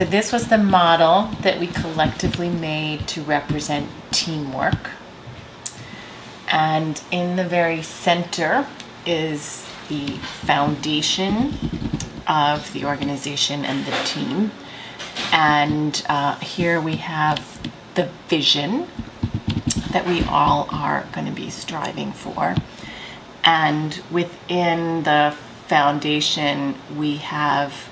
This was the model that we collectively made to represent teamwork. And in the very center is the foundation of the organization and the team. And here we have the vision that we all are going to be striving for. And within the foundation, we have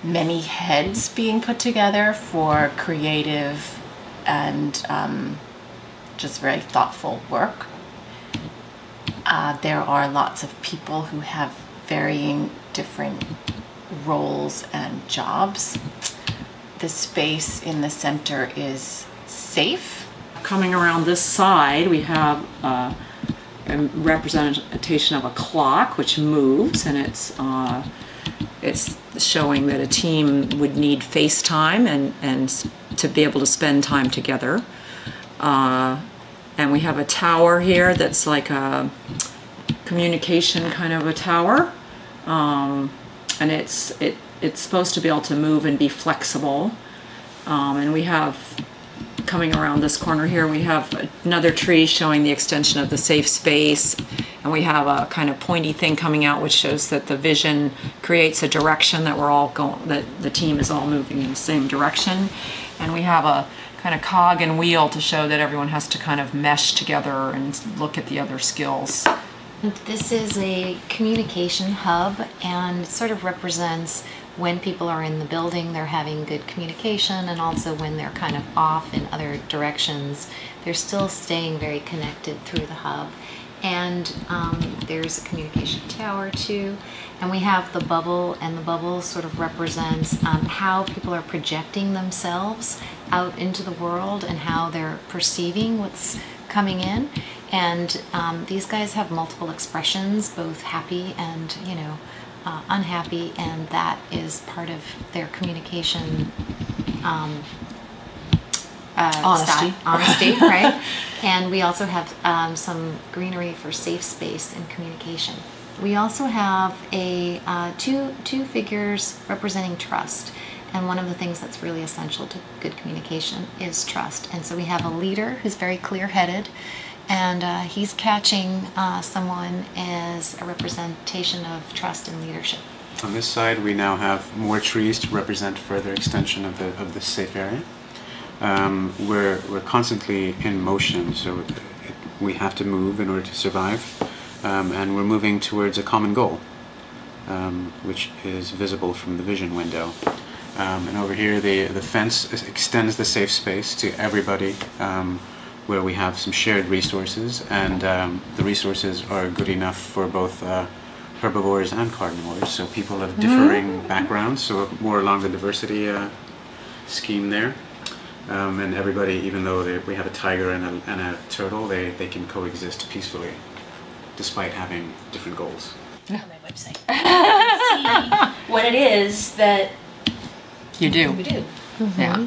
many heads being put together for creative and just very thoughtful work. There are lots of people who have varying different roles and jobs. The space in the center is safe. Coming around this side, we have a representation of a clock which moves, and it's showing that a team would need face time and to be able to spend time together. And we have a tower here that's like a communication kind of a tower, and it's supposed to be able to move and be flexible. And we have, coming around this corner here, we have another tree showing the extension of the safe space, and we have a kind of pointy thing coming out which shows that the vision creates a direction that we're all going, that the team is all moving in the same direction. And we have a kind of cog and wheel to show that everyone has to kind of mesh together and look at the other skills. This is a communication hub, and it sort of represents when people are in the building, they're having good communication, and also when they're kind of off in other directions, they're still staying very connected through the hub. And there's a communication tower too, and we have the bubble, and the bubble sort of represents how people are projecting themselves out into the world and how they're perceiving what's coming in. And these guys have multiple expressions, both happy and, you know, unhappy, and that is part of their communication honesty, right? And we also have some greenery for safe space and communication. We also have a two figures representing trust, and one of the things that's really essential to good communication is trust. And so we have a leader who's very clear-headed, and he's catching someone as a representation of trust and leadership. On this side, we now have more trees to represent further extension of the safe area. We're constantly in motion, so we have to move in order to survive, and we're moving towards a common goal, which is visible from the vision window. And over here, the fence extends the safe space to everybody, where we have some shared resources, and the resources are good enough for both herbivores and carnivores, so people of differing backgrounds, so more along the diversity scheme there. And everybody, even though we have a tiger and a turtle, they can coexist peacefully, despite having different goals. On my website. See what it is that You do. we do. Yeah.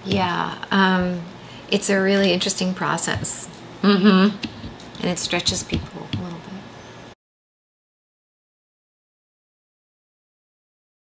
Yeah, it's a really interesting process. Mm-hmm. And it stretches people